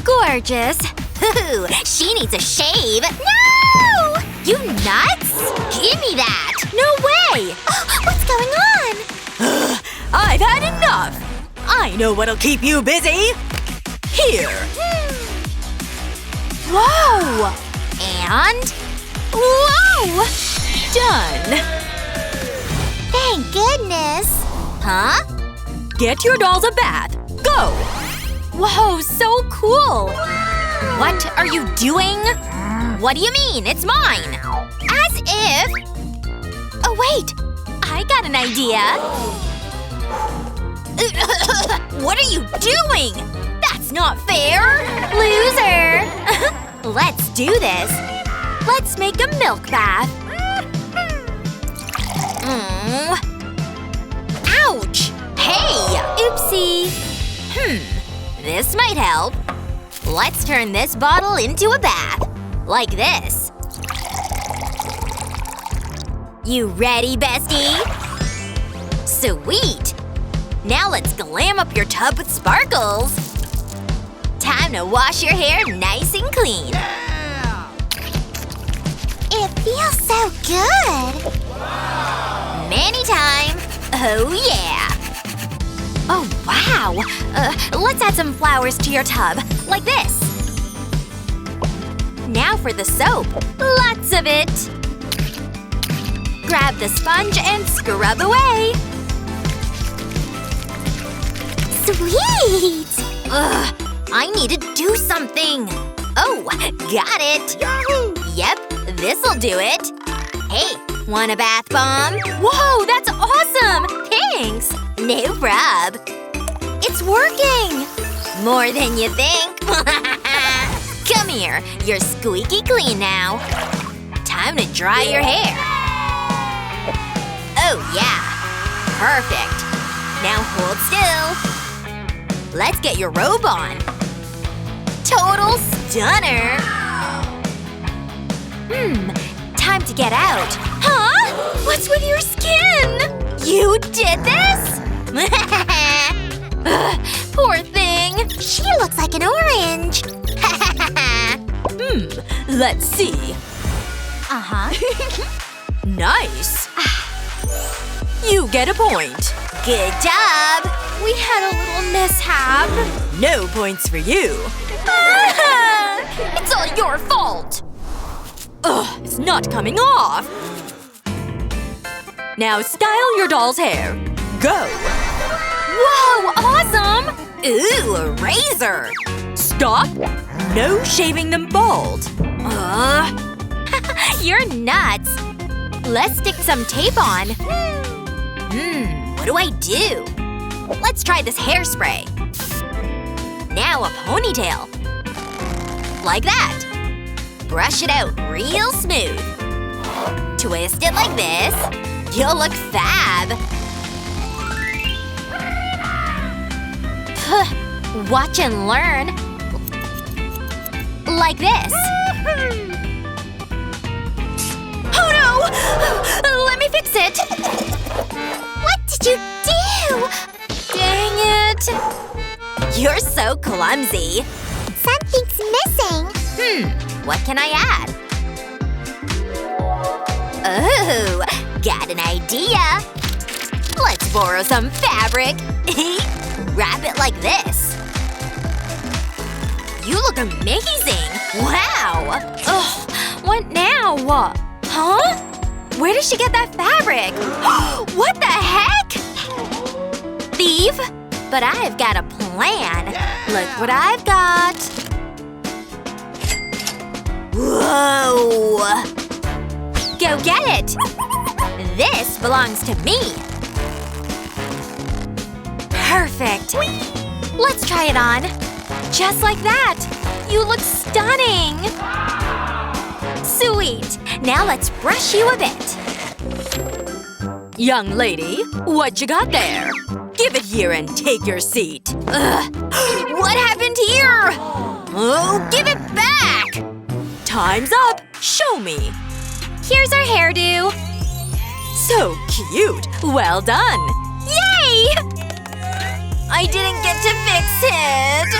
Gorgeous. Ooh, she needs a shave. No! You nuts? Give me that. No way! What's going on? I've had enough! I know what'll keep you busy! Here! Whoa! And… Whoa! Done! Thank goodness. Huh? Get your dolls a bath. Go! Whoa, so cool! What are you doing? What do you mean? It's mine! As if… Oh wait! I got an idea. What are you doing? That's not fair! Loser! Let's do this. Let's make a milk bath. Ouch! Hey! Oopsie. This might help. Let's turn this bottle into a bath. Like this. You ready, bestie? Sweet! Now let's glam up your tub with sparkles. Time to wash your hair nice and clean. It feels so good. Many time. Oh yeah. Oh wow! Let's add some flowers to your tub. Like this. Now for the soap. Lots of it. Grab the sponge and scrub away. Sweet! Ugh, I need to do something. Oh, got it. Yep, this'll do it. Hey, want a bath bomb? Whoa, that's awesome! Thanks! No prob. It's working! More than you think. Come here, you're squeaky clean now. Time to dry your hair. Oh yeah, perfect. Now hold still. Let's get your robe on. Total stunner! Time to get out. Huh? What's with your skin? You did this? Poor thing. She looks like an orange. Let's see. Nice. You get a point. Good job. We had a little mishap. No points for you. It's all your fault. Ugh, it's not coming off. Now style your doll's hair. Go. Whoa, awesome! Ooh, a razor. Stop. No shaving them bald. You're nuts. Let's stick some tape on. What do I do? Let's try this hairspray. Now a ponytail. Like that. Brush it out real smooth. Twist it like this. You'll look fab. Watch and learn. Like this. Oh no! Let me fix it. What did you do? Dang it. You're so clumsy. Something's missing. What can I add? Oh, got an idea. Let's borrow some fabric. Wrap it like this. You look amazing. Wow. Ugh, what now? Huh? Where did she get that fabric? What the heck? Thief? But I've got a plan. Look what I've got. Whoa! Go get it! This belongs to me. Perfect. Let's try it on. Just like that. You look stunning. Sweet. Now let's brush you a bit. Young lady, what you got there? Give it here and take your seat. What happened here? Oh, give it back! Time's up. Show me. Here's our hairdo. So cute. Well done. Yay! I didn't get to fix it.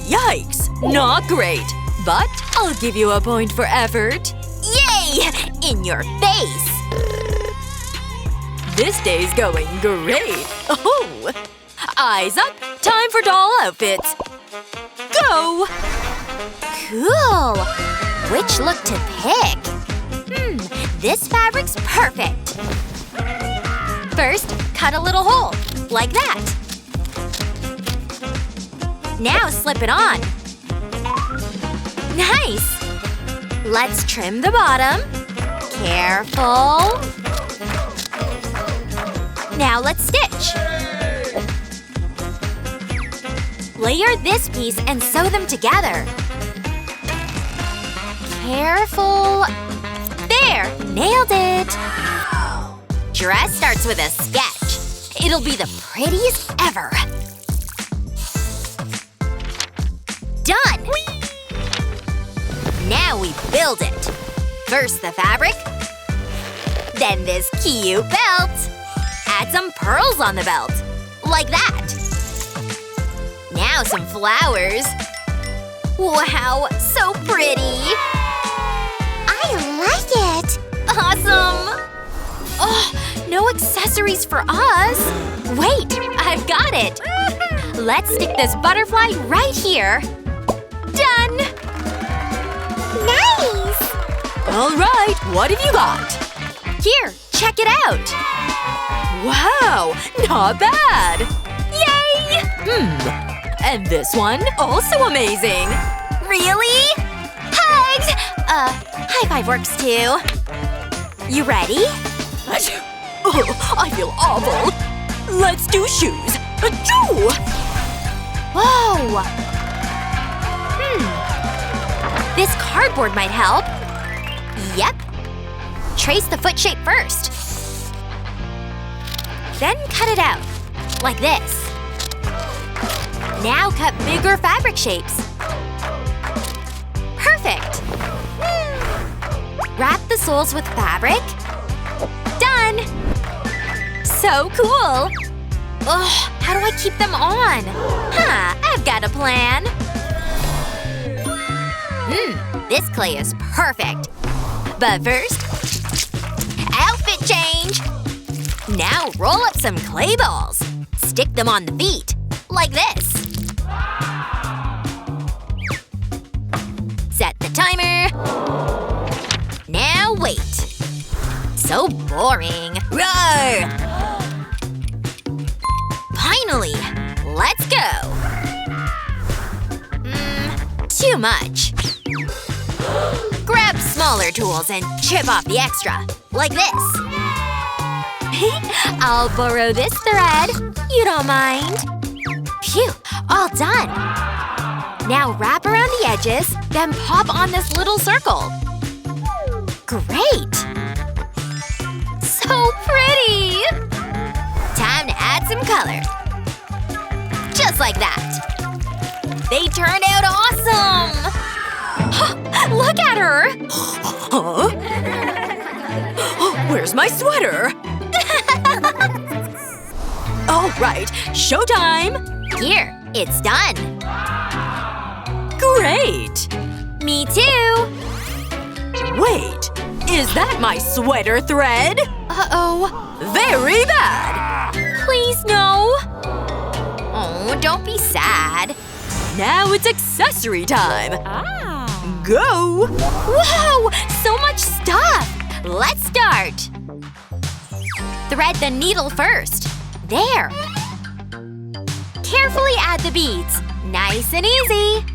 Yikes! Not great. But I'll give you a point for effort. Yay! In your face! This day's going great. Oh! Eyes up! Time for doll outfits. Go! Cool! Which look to pick? This fabric's perfect. First, cut a little hole, like that. Now slip it on. Nice! Let's trim the bottom. Careful. Now let's stitch. Layer this piece and sew them together. Careful. There! Nailed it! Dress starts with a sketch. It'll be the prettiest ever. Done! Now we build it. First the fabric. Then this cute belt. Add some pearls on the belt. Like that. Now some flowers. Wow, so pretty! I like it! Awesome! Oh, no accessories for us! Wait, I've got it! Let's stick this butterfly right here. Done! Nice! Alright, what have you got? Here, check it out! Wow! Not bad! Yay! And this one? Also amazing! Really? Hugs! High five works too. You ready? Oh, I feel awful. Let's do shoes. Achoo! Whoa! This cardboard might help. Yep. Trace the foot shape first. Then cut it out. Like this. Now cut bigger fabric shapes. Perfect! Wrap the soles with fabric. Done! So cool! Ugh, how do I keep them on? I've got a plan. This clay is perfect. But first, outfit change! Now roll up some clay balls. Stick them on the feet. Like this. Set the timer. Now wait. So boring. Roar! Finally! Let's go! Too much. Grab smaller tools and chip off the extra. Like this. I'll borrow this thread. You don't mind. Phew! All done! Now wrap around the edges, then pop on this little circle. Great! So pretty! Time to add some color. Just like that. They turned out awesome! Look at her! Huh? Where's my sweater? Alright, showtime! Here, it's done. Great! Me too! Wait, is that my sweater thread? Uh-oh. Very bad! Please no! Oh, don't be sad. Now it's accessory time! Go! Whoa! So much stuff! Let's start! Thread the needle first. There. Carefully add the beads. Nice and easy.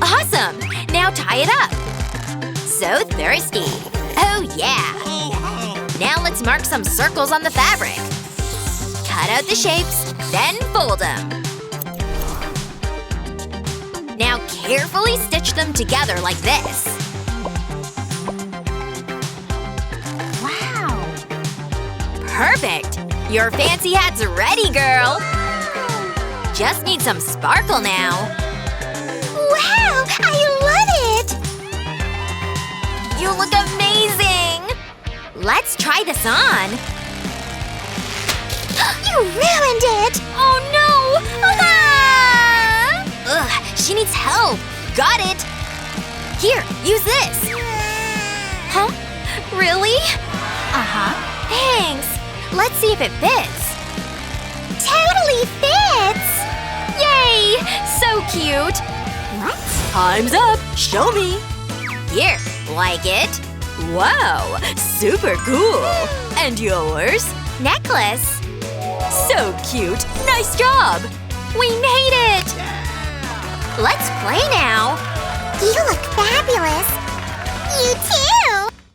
Awesome! Now tie it up. So thirsty. Oh yeah! Now let's mark some circles on the fabric. Cut out the shapes, then fold them. Now carefully stitch them together like this. Wow! Perfect! Your fancy hat's ready, girl! Just need some sparkle now. Wow! I love it! You look amazing! Let's try this on. You ruined it! Oh no! She needs help. Got it. Here, use this. Huh? Really? Uh-huh. Thanks. Let's see if it fits. Totally fits. Yay! So cute. What? Time's up. Show me. Here, like it? Wow, super cool. And yours? Necklace. So cute. Nice job. We made it! Let's play now. You look fabulous. You too.